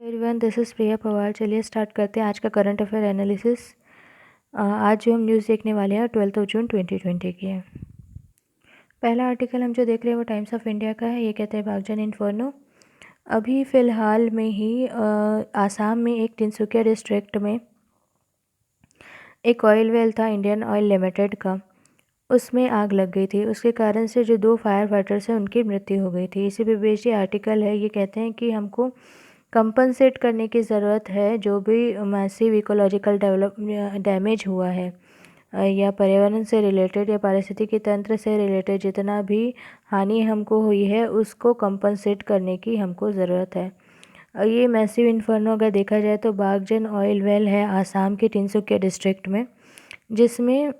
Everyone, this is प्रिया पवार। चलिए start करते हैं आज का करंट अफेयर एनालिसिस। आज जो हम न्यूज़ देखने वाले हैं 12 जून 2020 की है। पहला आर्टिकल हम जो देख रहे हैं वो टाइम्स ऑफ इंडिया का है। ये कहते हैं भागजन इन्फर्नो। अभी फ़िलहाल में ही आसाम में एक तिनसुकिया डिस्ट्रिक्ट में एक ऑयल वेल था इंडियन ऑयल लिमिटेड का, उसमें आग लग गई थी। उसके कारण से जो 2 फायर फाइटर्स हैं उनकी मृत्यु हो गई थी। इसी पे बेस्ड ये आर्टिकल है। ये कहते हैं कि हमको कंपनसेट करने की ज़रूरत है जो भी मैसिव इकोलॉजिकल डैमेज हुआ है या पर्यावरण से रिलेटेड या पारिस्थितिकी तंत्र से रिलेटेड जितना भी हानि हमको हुई है उसको कंपनसेट करने की हमको ज़रूरत है। ये मैसिव इन्फर्नो अगर देखा जाए तो बागजन ऑयल वेल है आसाम के तिनसुकिया डिस्ट्रिक्ट में, जिसमें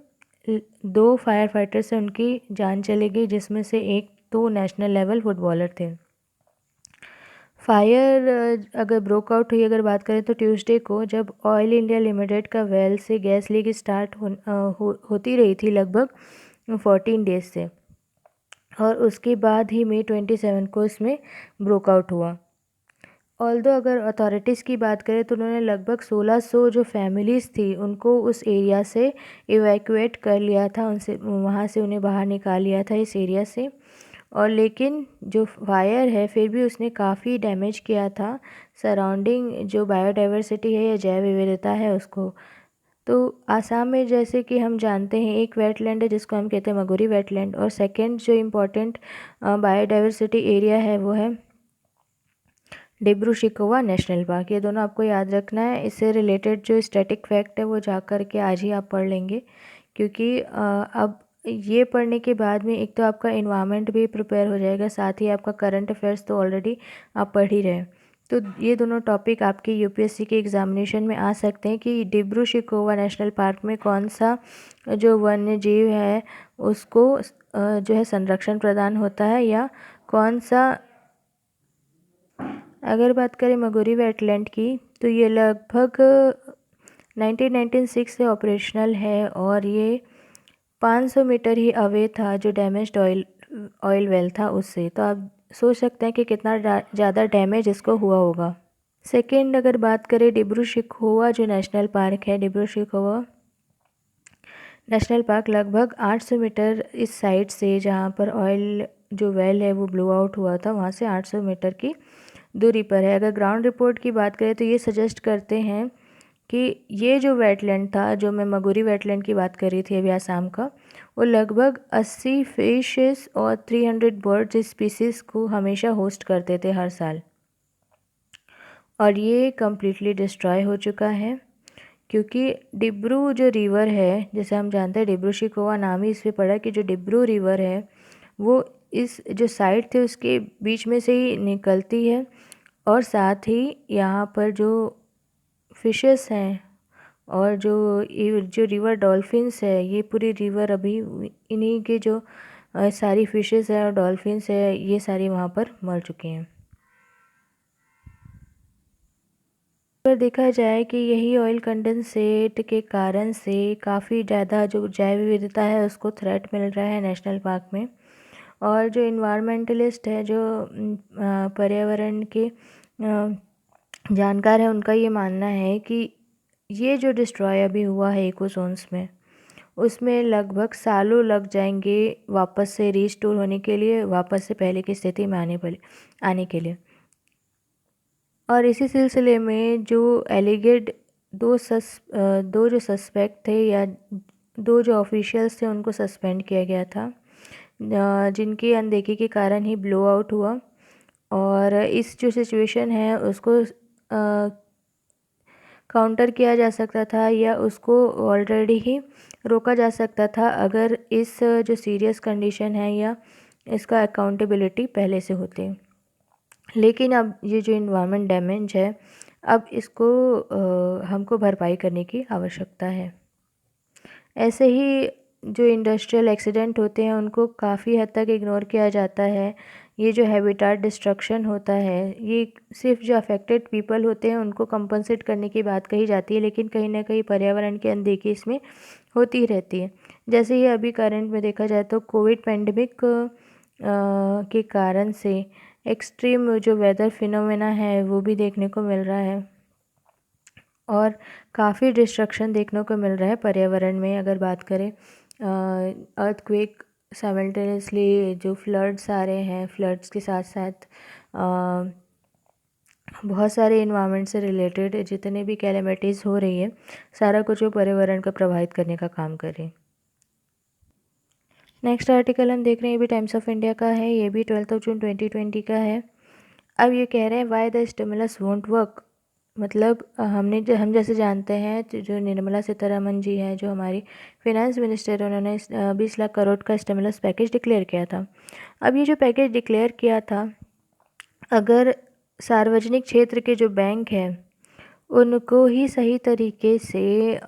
2 फायर फाइटर से उनकी जान चली गई, जिसमें से एक तो नेशनल लेवल फुटबॉलर थे। फायर अगर ब्रोकआउट हुई अगर बात करें तो ट्यूसडे को, जब ऑयल इंडिया लिमिटेड का वेल से गैस लीक स्टार्ट होती रही थी लगभग 14 डेज से, और उसके बाद ही मई 27 को इसमें ब्रोकआउट हुआ। ऑल्दो अगर अथॉरिटीज़ की बात करें तो उन्होंने लगभग 1600 जो फैमिलीज़ थी उनको उस एरिया से इवैक्यूएट कर लिया था, उनसे वहाँ से उन्हें बाहर निकाल लिया था इस एरिया से। और लेकिन जो फायर है फिर भी उसने काफ़ी डैमेज किया था सराउंडिंग जो बायोडाइवर्सिटी है या जैव विविधता है उसको। तो आसाम में जैसे कि हम जानते हैं एक वेटलैंड है जिसको हम कहते हैं मगोरी वेटलैंड, और सेकंड जो इम्पोर्टेंट बायोडाइवर्सिटी एरिया है वो है डिब्रू शिकोवा नेशनल पार्क। ये दोनों आपको याद रखना है। इससे रिलेटेड जो स्टैटिक फैक्ट है वो जा कर के आज ही आप पढ़ लेंगे, क्योंकि अब ये पढ़ने के बाद में एक तो आपका इन्वायरमेंट भी प्रिपेयर हो जाएगा, साथ ही आपका करंट अफेयर्स तो ऑलरेडी आप पढ़ ही रहे हैं। तो ये दोनों टॉपिक आपके यूपीएससी के एग्जामिनेशन में आ सकते हैं कि डिब्रू शिकोवा नेशनल पार्क में कौन सा जो वन्य जीव है उसको जो है संरक्षण प्रदान होता है, या कौन सा। अगर बात करें मगोरी वेटलैंड की तो ये लगभग 1996 से ऑपरेशनल है, और ये 500 मीटर ही अवे था जो डैमेज्ड ऑयल वेल था उससे। तो आप सोच सकते हैं कि कितना ज़्यादा डैमेज इसको हुआ होगा। सेकेंड अगर बात करें डिब्रू शिखोवा जो नेशनल पार्क है, डिब्रू शिखोवा नेशनल पार्क लगभग 800 मीटर इस साइड से जहाँ पर ऑयल जो वेल है वो ब्लो आउट हुआ था वहाँ से 800 मीटर की दूरी पर है। अगर ग्राउंड रिपोर्ट की बात करें तो ये सजेस्ट करते हैं कि ये जो वेटलैंड था, जो मैं मगोरी वेटलैंड की बात कर रही थी अभी आसाम का, वो लगभग 80 फिशेस और 300 बर्ड्स स्पीसीज़ को हमेशा होस्ट करते थे हर साल, और ये कम्प्लीटली डिस्ट्रॉय हो चुका है। क्योंकि डिब्रू जो रिवर है, जैसे हम जानते हैं डिब्रू शिकोवा नाम ही इस पे पड़ा कि जो डिब्रू रिवर है वो इस जो साइड थे उसके बीच में से ही निकलती है, और साथ ही यहाँ पर जो फिशेस हैं और जो रिवर डॉल्फिन्स है, ये पूरी रिवर अभी इन्हीं के जो सारी फिशेस है और डॉल्फिन्स है ये सारी वहाँ पर मर चुके हैं। अगर देखा जाए कि यही ऑयल कंडेंसेट के कारण से काफ़ी ज़्यादा जो जैव विविधता है उसको थ्रेट मिल रहा है नेशनल पार्क में, और जो इन्वायरमेंटलिस्ट है जो पर्यावरण के जानकार है उनका ये मानना है कि ये जो डिस्ट्रॉय अभी हुआ है इकोज़ोन्स में, उसमें लगभग सालों लग जाएंगे वापस से रीस्टोर होने के लिए, वापस से पहले की स्थिति में आने के लिए। और इसी सिलसिले में जो एलिगेड दो जो सस्पेक्ट थे या 2 जो ऑफिशियल्स थे उनको सस्पेंड किया गया था, जिनकी अनदेखी के कारण ही ब्लो आउट हुआ। और इस जो सिचुएशन है उसको काउंटर किया जा सकता था या उसको ऑलरेडी ही रोका जा सकता था अगर इस जो सीरियस कंडीशन है या इसका अकाउंटेबिलिटी पहले से होती। लेकिन अब ये जो इन्वायरमेंट डैमेज है, अब इसको हमको भरपाई करने की आवश्यकता है। ऐसे ही जो इंडस्ट्रियल एक्सीडेंट होते हैं उनको काफ़ी हद तक इग्नोर किया जाता है। ये जो हैबिटाट डिस्ट्रक्शन होता है, ये सिर्फ जो अफेक्टेड पीपल होते हैं उनको कंपनसेट करने की बात कही जाती है, लेकिन कहीं ना कहीं पर्यावरण की अनदेखी इसमें होती ही रहती है। जैसे ये अभी करंट में देखा जाए तो कोविड पैंडमिक के कारण से एक्सट्रीम जो वेदर फिनोमेना है वो भी देखने को मिल रहा है और काफ़ी डिस्ट्रक्शन देखने को मिल रहा है पर्यावरण में। अगर बात करें अर्थक्वेक, साइमल्टेनियसली जो फ्लड्स आ रहे हैं, फ्लड्स के साथ साथ बहुत सारे इन्वायरमेंट से रिलेटेड जितने भी कैलेमिटीज़ हो रही है, सारा कुछ वो पर्यावरण को प्रभावित करने का काम कर रही है। नेक्स्ट आर्टिकल हम देख रहे हैं, ये भी टाइम्स ऑफ इंडिया का है, ये भी 12 जून 2020 का है। अब ये कह रहे हैं why the stimulus won't work. मतलब हम जैसे जानते हैं जो निर्मला सीतारमन जी हैं, जो हमारी फिनेंस मिनिस्टर, उन्होंने 20 लाख करोड़ का स्टिमुलस पैकेज डिक्लेयर किया था। अब ये जो पैकेज डिक्लेयर किया था, अगर सार्वजनिक क्षेत्र के जो बैंक हैं उनको ही सही तरीके से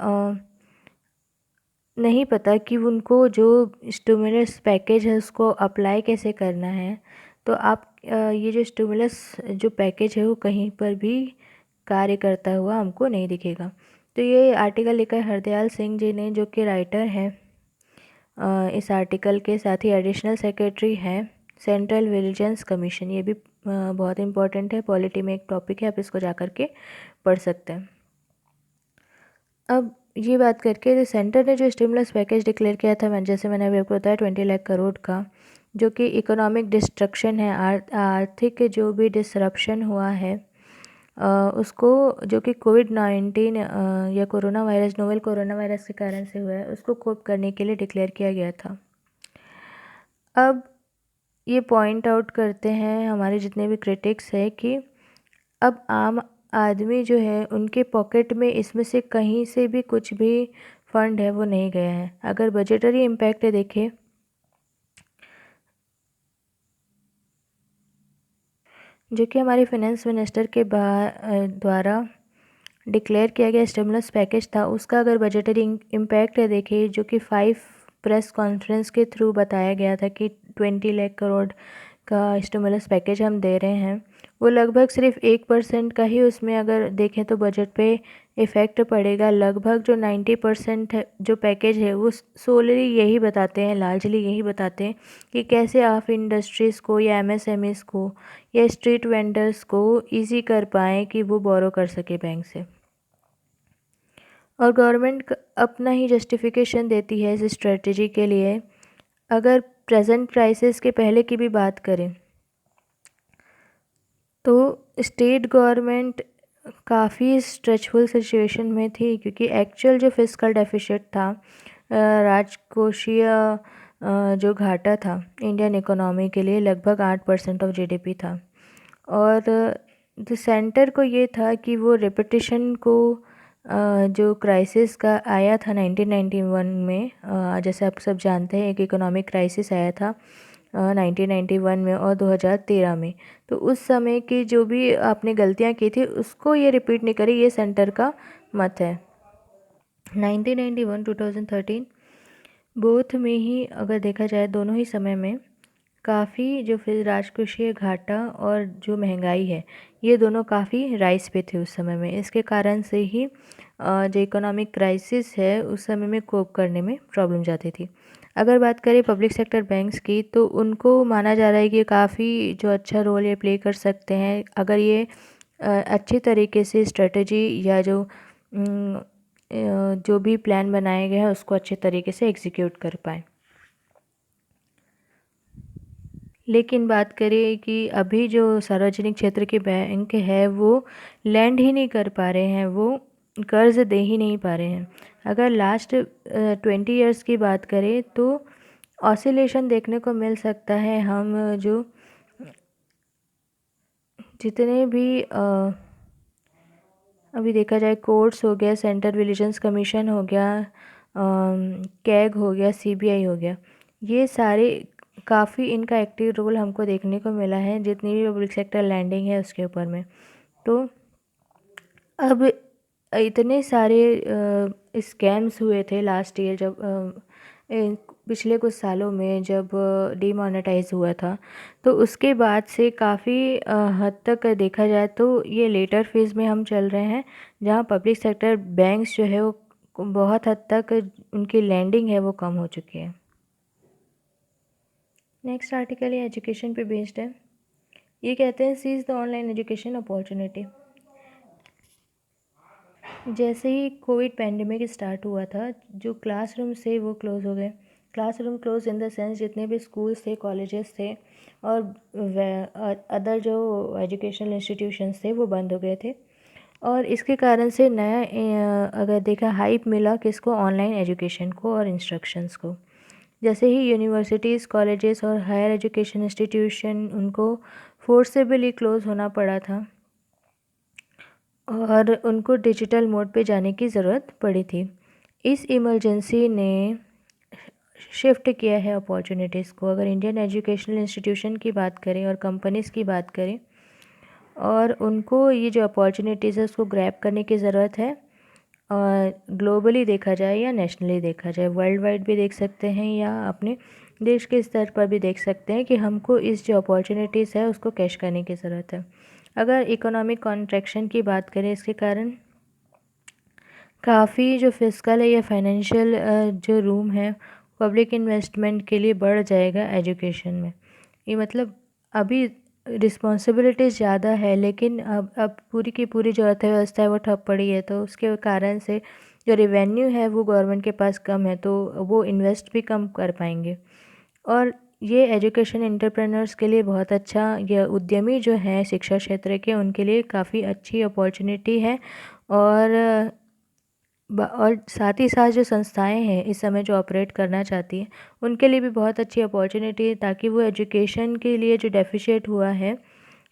नहीं पता कि उनको जो स्टिमुलस पैकेज है उसको अप्लाई कैसे करना है, तो आप ये जो स्टिमुलस जो पैकेज है वो कहीं पर भी कार्य करता हुआ हमको नहीं दिखेगा। तो ये आर्टिकल लिखा है हरदयाल सिंह जी ने, जो कि राइटर हैं इस आर्टिकल के, साथ ही एडिशनल सेक्रेटरी हैं सेंट्रल विजिलेंस कमीशन। ये भी बहुत इंपॉर्टेंट है, पॉलिटी में एक टॉपिक है, आप इसको जा कर के पढ़ सकते हैं। अब ये बात करके सेंटर ने जो स्टिमुलस पैकेज डिक्लेयर किया था, जैसे मैंने अभी आपको बताया 20 लाख करोड़ का, जो कि इकोनॉमिक डिस्ट्रक्शन है, आर्थिक जो भी डिसरप्शन हुआ है उसको, जो कि कोविड-19 या corona virus, novel corona virus के कारण से हुआ है, उसको कोप करने के लिए डिक्लेयर किया गया था। अब ये पॉइंट आउट करते हैं हमारे जितने भी क्रिटिक्स हैं कि अब आम आदमी जो है उनके पॉकेट में इसमें से कहीं से भी कुछ भी फंड है वो नहीं गया है। अगर बजटरी इम्पैक्ट देखें, जो कि हमारे फाइनेंस मिनिस्टर के द्वारा डिक्लेयर किया गया स्टिमुलस पैकेज था, उसका अगर बजटरी इम्पैक्ट देखें, जो कि 5 प्रेस कॉन्फ्रेंस के थ्रू बताया गया था कि 20 लाख करोड़ का स्टिमुलस पैकेज हम दे रहे हैं, वो लगभग सिर्फ 1% का ही उसमें अगर देखें तो बजट पे इफ़ेक्ट पड़ेगा। लगभग जो 90% है जो पैकेज है वो सोलली यही बताते हैं, लार्जली यही बताते हैं कि कैसे आप इंडस्ट्रीज़ को या एमएसएमईज़ को या स्ट्रीट वेंडर्स को ईजी कर पाएँ कि वो बोरो कर सके बैंक से। और गवर्नमेंट अपना ही जस्टिफिकेशन देती है इस स्ट्रेटजी के लिए। अगर प्रेजेंट प्राइसेस के पहले की भी बात करें तो स्टेट गवर्नमेंट काफ़ी स्ट्रेचफुल सिचुएशन में थी, क्योंकि एक्चुअल जो फिस्कल डेफिसिट था, राजकोषीय जो घाटा था इंडियन इकोनॉमी के लिए, लगभग 8% ऑफ जीडीपी था। और सेंटर को ये था कि वो रिपीटिशन को जो क्राइसिस का आया था 1991 में, जैसे आप सब जानते हैं एक इकोनॉमिक क्राइसिस आया था 1991 में और 2013 में, तो उस समय की जो भी आपने गलतियां की थी उसको ये रिपीट नहीं करी, ये सेंटर का मत है। 1991 2013 बोथ में ही अगर देखा जाए, दोनों ही समय में काफ़ी जो फिर राजकोषीय घाटा और जो महंगाई है, ये दोनों काफ़ी राइज पे थे उस समय में। इसके कारण से ही जो इकोनॉमिक क्राइसिस है उस समय में कोप करने में प्रॉब्लम जाती थी। अगर बात करें पब्लिक सेक्टर बैंक्स की, तो उनको माना जा रहा है कि काफ़ी जो अच्छा रोल ये प्ले कर सकते हैं, अगर ये अच्छी तरीके से स्ट्रेटजी या जो भी प्लान बनाए गए हैं उसको अच्छे तरीके से एग्जीक्यूट कर पाएँ। लेकिन बात करें कि अभी जो सार्वजनिक क्षेत्र के बैंक है वो लैंड ही नहीं कर पा रहे हैं, वो कर्ज़ दे ही नहीं पा रहे हैं। अगर लास्ट 20 ईयर्स की बात करें तो ऑसिलेशन देखने को मिल सकता है। हम जो जितने भी अभी देखा जाए, कोर्ट्स हो गया, सेंट्रल विजिलेंस कमीशन हो गया, कैग हो गया, सीबीआई हो गया, ये सारे काफ़ी इनका एक्टिव रोल हमको देखने को मिला है जितनी भी पब्लिक सेक्टर लैंडिंग है उसके ऊपर में। तो अब इतने सारे स्कैम्स हुए थे लास्ट ईयर, जब पिछले कुछ सालों में जब डीमोनेटाइज हुआ था, तो उसके बाद से काफ़ी हद तक देखा जाए तो ये लेटर फेज़ में हम चल रहे हैं, जहाँ पब्लिक सेक्टर बैंक्स जो है वो बहुत हद तक उनकी लैंडिंग है वो कम हो चुकी है। नेक्स्ट आर्टिकल ये एजुकेशन पे बेस्ड है। ये कहते हैं seize the online education opportunity. जैसे ही कोविड पैंडेमिक स्टार्ट हुआ था, जो क्लासरूम से वो क्लोज़ हो गए। Classroom close in the sense जितने भी स्कूल्स थे, कॉलेजेस थे और अदर जो एजुकेशनल इंस्टीट्यूशंस थे वो बंद हो गए थे। और इसके कारण से नया अगर देखा हाइप मिला किसको, ऑनलाइन एजुकेशन को और इंस्ट्रक्शंस को। जैसे ही यूनिवर्सिटीज़, कॉलेजेस और हायर एजुकेशन इंस्टीट्यूशन उनको फोर्सेबली क्लोज़ होना पड़ा था और उनको डिजिटल मोड पे जाने की ज़रूरत पड़ी थी। इस इमरजेंसी ने शिफ्ट किया है अपॉर्चुनिटीज़ को। अगर इंडियन एजुकेशनल इंस्टीट्यूशन की बात करें और कंपनीज़ की बात करें, और उनको ये जो अपॉर्चुनिटीज़ है उसको ग्रैब करने की ज़रूरत है। और ग्लोबली देखा जाए या नेशनली देखा जाए, वर्ल्ड वाइड भी देख सकते हैं या अपने देश के स्तर पर भी देख सकते हैं कि हमको इस जो अपॉर्चुनिटीज़ है उसको कैश करने की ज़रूरत है। अगर इकोनॉमिक कॉन्ट्रैक्शन की बात करें, इसके कारण काफ़ी जो फिस्कल है या फाइनेंशियल जो रूम है पब्लिक इन्वेस्टमेंट के लिए बढ़ जाएगा एजुकेशन में। ये मतलब अभी रिस्पॉन्सिबिलिटीज़ ज़्यादा है, लेकिन अब पूरी की पूरी जो अर्थव्यवस्था है वो ठप पड़ी है, तो उसके कारण से जो रेवेन्यू है वो गवर्नमेंट के पास कम है, तो वो इन्वेस्ट भी कम कर पाएंगे। और ये एजुकेशन एंटरप्रेन्योर्स के लिए बहुत अच्छा, या उद्यमी जो हैं शिक्षा क्षेत्र के, उनके लिए काफ़ी अच्छी अपॉर्चुनिटी है। और साथ ही साथ जो संस्थाएं हैं इस समय जो ऑपरेट करना चाहती हैं उनके लिए भी बहुत अच्छी अपॉर्चुनिटी है, ताकि वो एजुकेशन के लिए जो डेफिशिएट हुआ है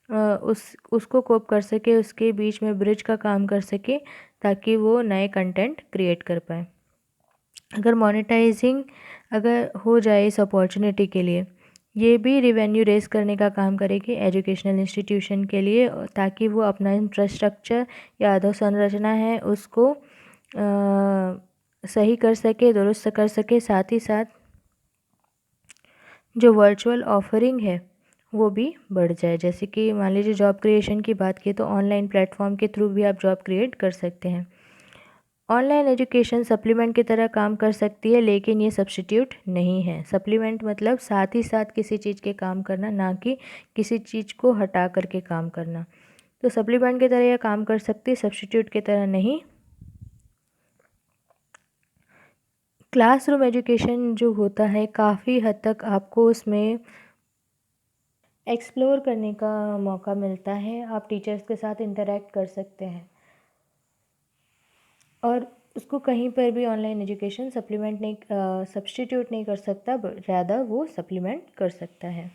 उसको कोप कर सके, उसके बीच में ब्रिज का काम कर सके, ताकि वो नए कंटेंट क्रिएट कर पाए। अगर मोनेटाइजिंग अगर हो जाए इस अपॉर्चुनिटी के लिए, ये भी रिवेन्यू रेस करने का काम करेगी एजुकेशनल इंस्टीट्यूशन के लिए, ताकि वो अपना इंफ्रास्ट्रक्चर या अधोसंरचना है उसको सही कर सके, दुरुस्त कर सके। साथ ही साथ जो वर्चुअल ऑफरिंग है वो भी बढ़ जाए। जैसे कि मान लीजिए जॉब क्रिएशन की बात की, तो ऑनलाइन प्लेटफॉर्म के थ्रू भी आप जॉब क्रिएट कर सकते हैं। ऑनलाइन एजुकेशन सप्लीमेंट की तरह काम कर सकती है, लेकिन ये सब्स्टिट्यूट नहीं है। सप्लीमेंट मतलब साथ ही साथ किसी चीज़ के काम करना, ना कि किसी चीज़ को हटा करके काम करना। तो सप्लीमेंट की तरह यह काम कर सकती है, सब्स्टिट्यूट की तरह नहीं। क्लासरूम एजुकेशन जो होता है काफ़ी हद तक आपको उसमें एक्सप्लोर करने का मौका मिलता है, आप टीचर्स के साथ इंटरेक्ट कर सकते हैं और उसको कहीं पर भी ऑनलाइन एजुकेशन सप्लीमेंट नहीं, सब्स्टिट्यूट नहीं कर सकता, ज़्यादा वो सप्लीमेंट कर सकता है।